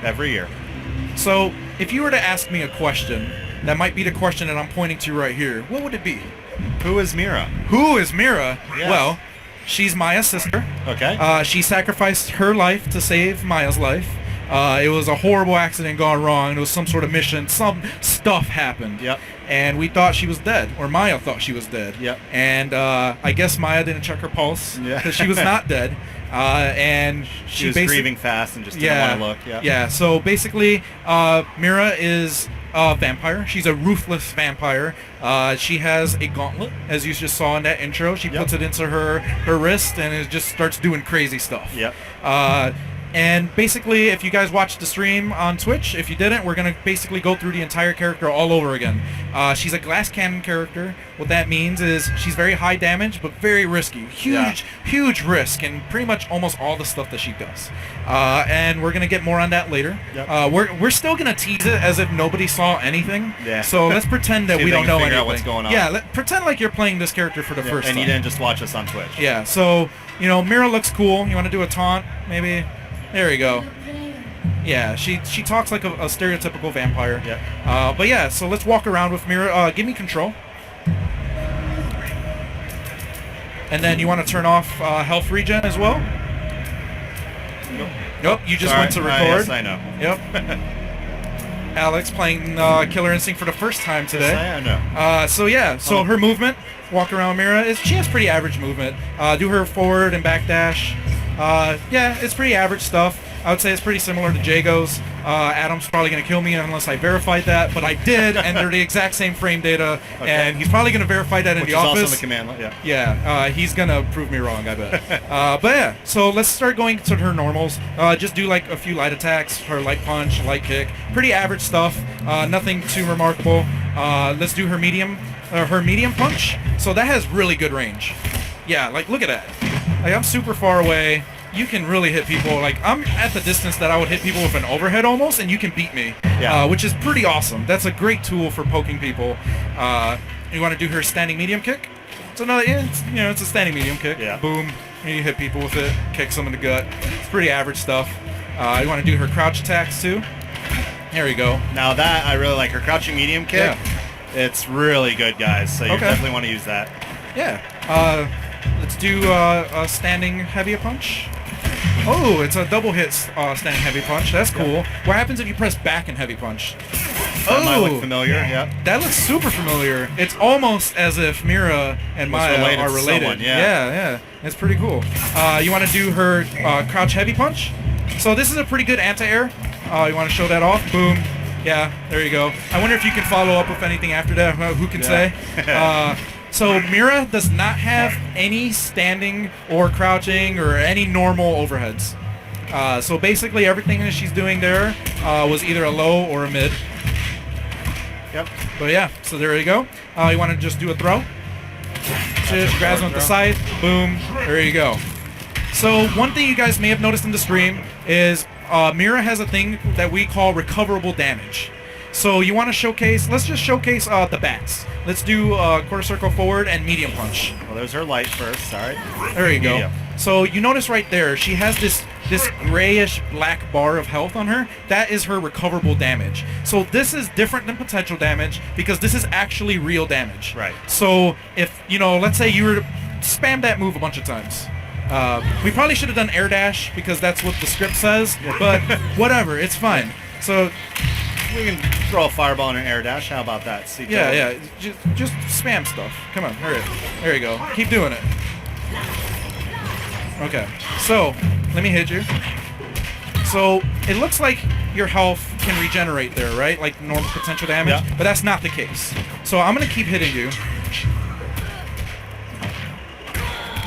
Every year. So, if you were to ask me a question, that might be the question that I'm pointing to right here, what would it be? Who is Mira? Who is Mira? Yes. Well, she's Maya's sister. Okay. She sacrificed her life to save Maya's life. It was a horrible accident gone wrong. It was some sort of mission. Some stuff happened. Yep. And we thought she was dead, or Maya thought she was dead. Yep. And I guess Maya didn't check her pulse because she was not dead. And she was grieving fast and just didn't want to look. Yep. Yeah. So basically, Mira is a vampire. She's a ruthless vampire. She has a gauntlet, as you just saw in that intro. She puts it into her wrist, and it just starts doing crazy stuff. Yep. And basically, if you guys watched the stream on Twitch, if you didn't, we're going to basically go through the entire character all over again. She's a glass cannon character. What that means is she's very high damage, but very risky. Huge risk in pretty much almost all the stuff that she does. And we're going to get more on that later. Yep. We're still going to tease it as if nobody saw anything. Yeah. So let's pretend that we don't know anything. Out what's going on. Yeah, pretend like you're playing this character for the first time. And you didn't just watch us on Twitch. Yeah, so, Mira looks cool. You want to do a taunt, maybe? There you go. Yeah, she talks like a stereotypical vampire. Yeah. But yeah, so let's walk around with Mira. Give me control. And then you want to turn off health regen as well? Nope, you just went to record. Yes, I know. Yep. Alex playing Killer Instinct for the first time today. Yes, I know. So yeah, her movement, walk around Mira, she has pretty average movement. Do her forward and back dash. Yeah, it's pretty average stuff. I would say it's pretty similar to Jago's. Adam's probably going to kill me unless I verified that, but I did, and they're the exact same frame data, and he's probably going to verify that in the office. Which is also in the command line, Yeah, he's going to prove me wrong, I bet. But yeah, so let's start going to her normals. Just do like a few light attacks, her light punch, light kick. Pretty average stuff, nothing too remarkable. Let's do her medium punch. So that has really good range. Yeah, like look at that. Like I'm super far away. You can really hit people. Like I'm at the distance that I would hit people with an overhead almost, and you can beat me. Yeah. Which is pretty awesome. That's a great tool for poking people. You want to do her standing medium kick? So no, it's a standing medium kick. Yeah. Boom. You hit people with it. Kicks them in the gut. It's pretty average stuff. You want to do her crouch attacks too? There you go. Now that I really like her crouching medium kick. Yeah. It's really good, guys. So you definitely want to use that. Yeah. Let's do a standing heavy punch. Oh, it's a double hit standing heavy punch. That's cool. What happens if you press back in heavy punch? That might look familiar, That looks super familiar. It's almost as if Mira and Maya are related. Someone, yeah. It's pretty cool. You want to do her crouch heavy punch? So this is a pretty good anti-air. You want to show that off? Boom. Yeah, there you go. I wonder if you can follow up with anything after that. Who can say? So Mira does not have any standing or crouching or any normal overheads. So basically everything that she's doing there was either a low or a mid. Yep. But yeah, so there you go. You want to just do a throw? Just grabs them at the side. Boom. There you go. So one thing you guys may have noticed in the stream is Mira has a thing that we call recoverable damage. So you want to showcase, let's just showcase the bats. Let's do quarter circle forward and medium punch. Well, there's her light first, sorry. There you go. So you notice right there, she has this grayish black bar of health on her. That is her recoverable damage. So this is different than potential damage because this is actually real damage. Right. So if, let's say you were to spam that move a bunch of times. We probably should have done air dash because that's what the script says, but whatever, it's fine. So we can throw a fireball and an air dash. How about that? See, yeah. Just spam stuff. Come on, hurry. There you go. Keep doing it. Okay. So, let me hit you. So, it looks like your health can regenerate there, right? Like normal potential damage. Yeah. But that's not the case. So, I'm going to keep hitting you.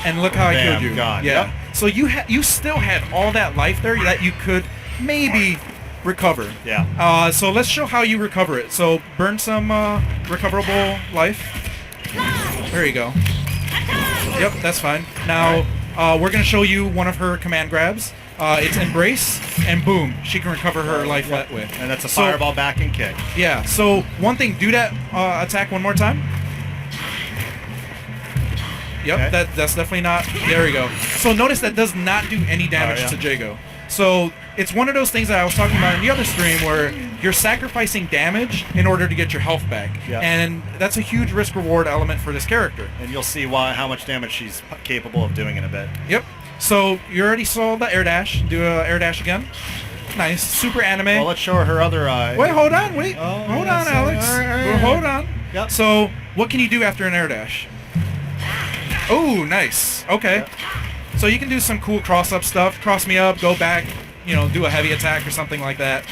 And look how I killed you. God. Yeah. Yep. So, you still had all that life there that you could maybe recover. Yeah. So let's show how you recover it. So burn some recoverable life. There you go. Yep, that's fine. Now we're going to show you one of her command grabs. It's embrace, and boom, she can recover her life that way. And that's a fireball back and kick. Yeah. So one thing, do that attack one more time. Yep, that's definitely not. There we go. So notice that does not do any damage to Jago. So it's one of those things that I was talking about in the other stream where you're sacrificing damage in order to get your health back. Yep. And that's a huge risk-reward element for this character. And you'll see how much damage she's capable of doing in a bit. Yep. So you already saw the air dash. Do a air dash again. Nice. Super anime. Well, let's show her her other eye. Wait, hold on. Wait. Oh, hold yeah, on, so- Alex. all right. Well, hold on. Yep. So what can you do after an air dash? Oh, nice. Okay. Yep. So you can do some cool cross-up stuff. Cross me up, go back, do a heavy attack or something like that.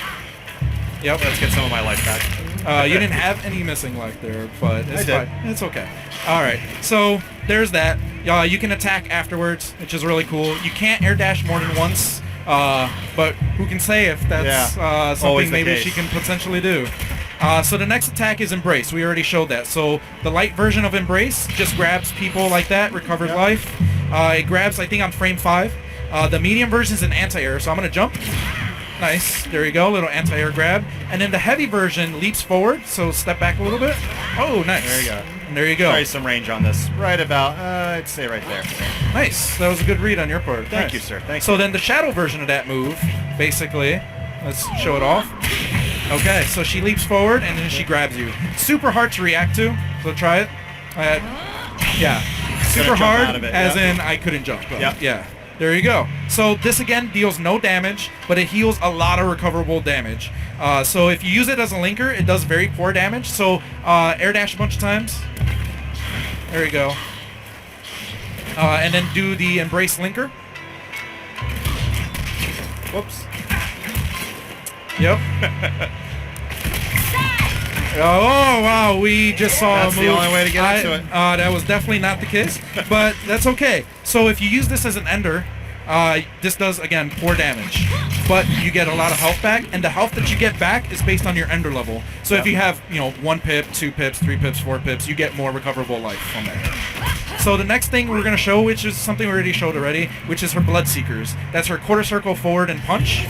Yep. Let's get some of my life back. You didn't have any missing life there, but it's I did. fine. It's okay. All right. So there's that. You can attack afterwards, which is really cool. You can't air dash more than once, but who can say if that's Always something the maybe case. she can potentially do. So the next attack is Embrace. We already showed that. So the light version of Embrace just grabs people like that, recovers Yep. life. It grabs, I think, on frame 5. The medium version is an anti-air, so I'm going to jump. Nice. There you go. Little anti-air grab. And then the heavy version leaps forward, so step back a little bit. Oh, nice. There you go. And there you go. Try some range on this. Right about, I'd say right there. Nice. That was a good read on your part. Thank Nice. you, sir. Thank So you. then the shadow version of that move, basically, let's show it off. Okay, so she leaps forward and then she grabs you. Super hard to react to, so try it. Yeah. Super jump hard, out of it, as yeah. in I couldn't jump. But Yep. Yeah. There you go. So this again deals no damage, but it heals a lot of recoverable damage. So if you use it as a linker, it does very poor damage. So air dash a bunch of times. There you go. And then do the embrace linker. Whoops. Yep. Oh wow, we just saw That's a the move. only way to get into it. That was definitely not the case, but that's okay. So if you use this as an ender, this does again poor damage, but you get a lot of health back, and the health that you get back is based on your ender level. So if you have 1 pip, 2 pips, 3 pips, 4 pips, you get more recoverable life from that. So the next thing we're going to show, which is something we already showed already, which is her Blood Seekers. That's her quarter circle forward and punch.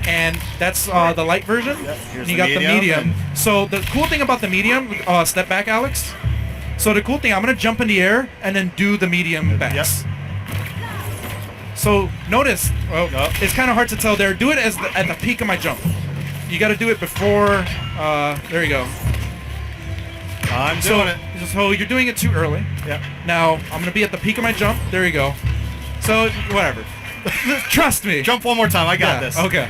And that's the light version. Yep, here's And you the got medium, the medium. So the cool thing about the medium, step back, Alex. So the cool thing, I'm going to jump in the air and then do the medium backs. Yep. So notice, Yep. it's kind of hard to tell there. Do it at the peak of my jump. You got to do it before, there you go. I'm doing it. So you're doing it too early. Yep. Now, I'm going to be at the peak of my jump. There you go. So, whatever. Trust me. Jump one more time. I got Yeah, this. Okay.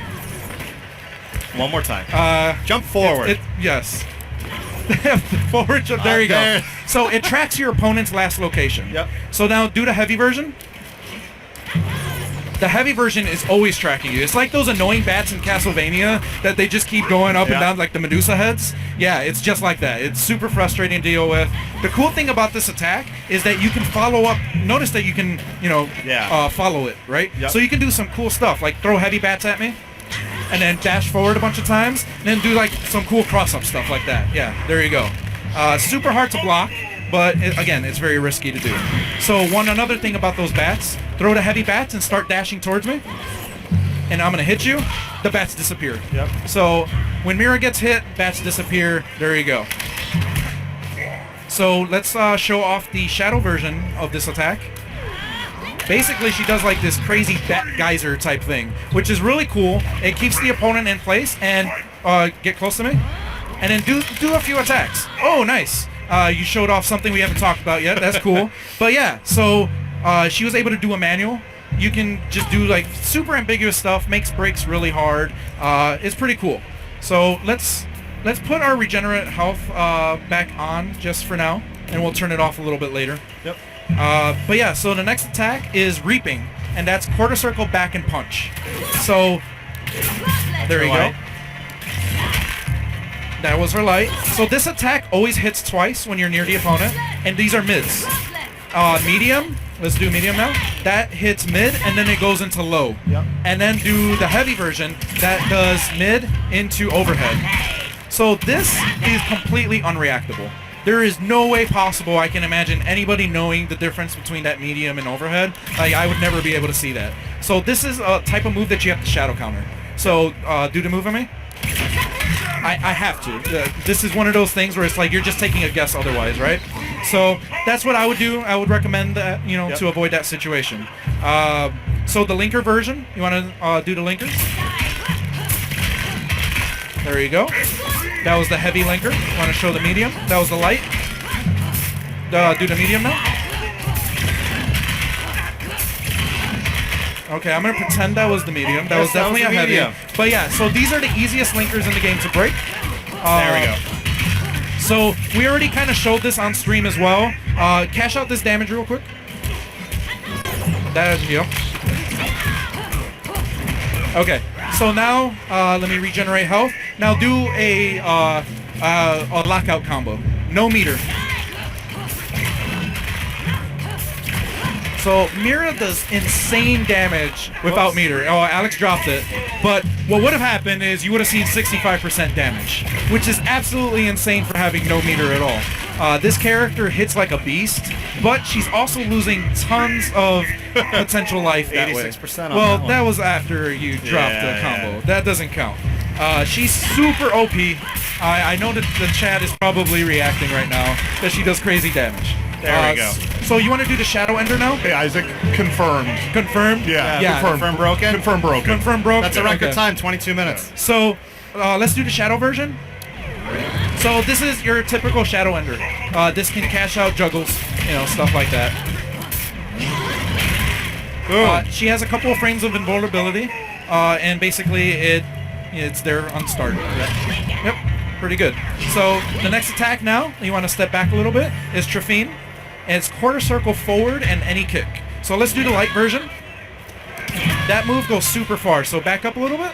One more time. Jump It, forward. yes. Forward jump. There you go. there. So it tracks your opponent's last location. Yep. So now do the heavy version. The heavy version is always tracking you. It's like those annoying bats in Castlevania that they just keep going up and Yeah. down like the Medusa heads. Yeah, it's just like that. It's super frustrating to deal with. The cool thing about this attack is that you can follow up. Notice that you can, follow it, right? Yep. So you can do some cool stuff, like throw heavy bats at me, and then dash forward a bunch of times, and then do like some cool cross-up stuff like that. Yeah, there you go. Super hard to block, but again, it's very risky to do. So another thing about those bats, throw the heavy bats and start dashing towards me, and I'm gonna hit you. The bats disappear. Yep. So when Mira gets hit, bats disappear. There you go. So let's show off the shadow version of this attack. Basically, she does like this crazy bat geyser type thing, which is really cool. It keeps the opponent in place and get close to me, and then do a few attacks. Oh, nice. You showed off something we haven't talked about yet. That's cool. But yeah, so she was able to do a manual. You can just do like super ambiguous stuff, makes breaks really hard. It's pretty cool. So let's put our regenerate health back on just for now, and we'll turn it off a little bit later. Yep. But yeah, so the next attack is Reaping, and that's quarter circle back and punch. So there you go. Light. That was her light. So this attack always hits twice when you're near the opponent, and these are mids. Medium, let's do medium now. That hits mid, and then it goes into low. Yep. And then do the heavy version that does mid into overhead. So this is completely unreactable. There is no way possible I can imagine anybody knowing the difference between that medium and overhead. Like, I would never be able to see that. So this is a type of move that you have to shadow counter. So do the move on me. I have to. This is one of those things where it's like you're just taking a guess otherwise, right? So that's what I would do. I would recommend that, Yep. to avoid that situation. So the linker version, you want to do the linkers? There you go. That was the heavy linker. Want to show the medium? That was the light. Do the medium now. Okay, I'm going to pretend that was the medium. That was definitely a heavy. But yeah, so these are the easiest linkers in the game to break. There we go. So we already kind of showed this on stream as well. Cash out this damage real quick. That is you. Okay, so now let me regenerate health. Now do a Blackout combo. No meter. So Mira does insane damage without meter. Oh, Alex dropped it. But what would have happened is you would have seen 65% damage, which is absolutely insane for having no meter at all. This character hits like a beast, but she's also losing tons of potential life that way. 86% on well, that that was after you dropped the combo. That doesn't count. She's super OP. I know that the chat is probably reacting right now that she does crazy damage. There we go. So you want to do the Shadow Ender now? Hey, Isaac, confirmed. Confirmed? Yeah. Confirm broken? Confirmed broken. Confirmed broken. That's a record time, 22 minutes. So let's do the Shadow version. So this is your typical Shadow Ender. This can cash out juggles, stuff like that. She has a couple of frames of invulnerability, and basically it's there unstarted. Yep, pretty good. So the next attack now, you want to step back a little bit, is Trafine. And it's quarter circle forward and any kick. So let's do the light version. That move goes super far, so back up a little bit.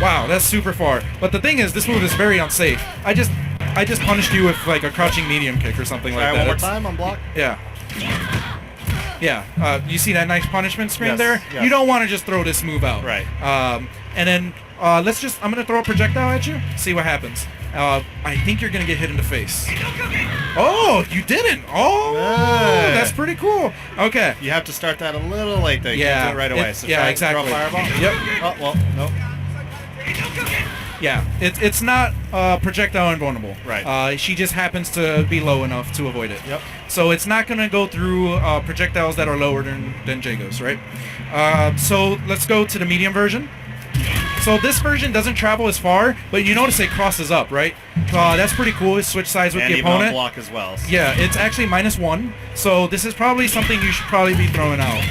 Wow, that's super far. But the thing is, this move is very unsafe. I just punished you with like a crouching medium kick or something like that. One more time on block. Yeah. Yeah, you see that nice punishment screen Yes, there? yes. You don't want to just throw this move out. Right. And then I'm going to throw a projectile at you, see what happens. I think you're going to get hit in the face. Oh, you didn't. Oh, Hey. That's pretty cool. Okay. You have to start that a little late, though. You Yeah, can't do it right away. it- So yeah, try and exactly. throw a fireball. Yep. Oh, well, nope. Yeah, it's not projectile invulnerable. Right. She just happens to be low enough to avoid it. Yep. So it's not going to go through projectiles that are lower than Jago's, right? So let's go to the medium version. So this version doesn't travel as far, but you notice it crosses up, right? That's pretty cool. It switch sides with And the even on opponent. block as well. So. Yeah, it's actually -1. So this is probably something you should probably be throwing out,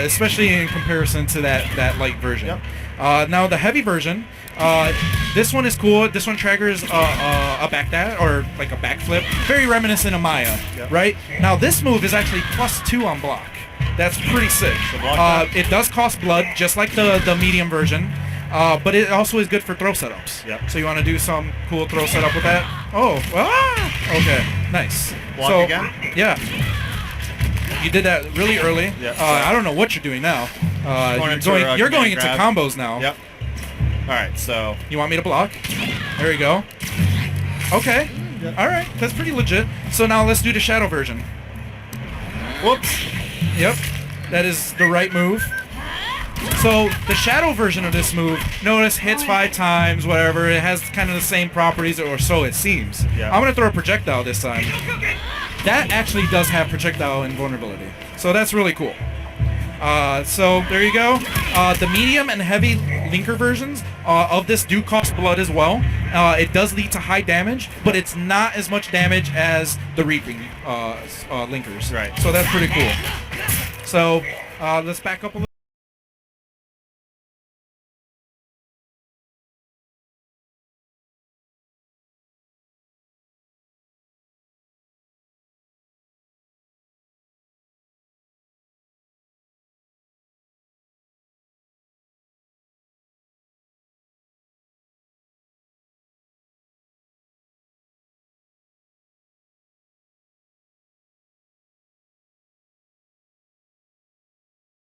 especially in comparison to that light version. Yep. Now the heavy version, this one is cool. This one triggers a backdash or like a backflip, very reminiscent of Maya, Yep. right? Now this move is actually +2 on block. That's pretty sick. So block It does cost blood, just like the medium version. But it also is good for throw setups. Yep. So you want to do some cool throw setup with that? Oh, okay, nice. Block so, again? Yeah. You did that really early. Yeah, I don't know what you're doing now. You're going into grab. combos now. Yep. All right, so You want me to block? There you go. Okay. Yep. All right, that's pretty legit. So now let's do the shadow version. whoops. Yep, that is the right move. So the shadow version of this move, notice hits 5 times, whatever. It has kind of the same properties, or so it seems. Yeah. I'm gonna throw a projectile this time. That actually does have projectile invulnerability, so that's really cool. So there you go. The medium and heavy linker versions of this do cost blood as well. It does lead to high damage, but it's not as much damage as the reaping linkers. Right. So that's pretty cool. So let's back up a little.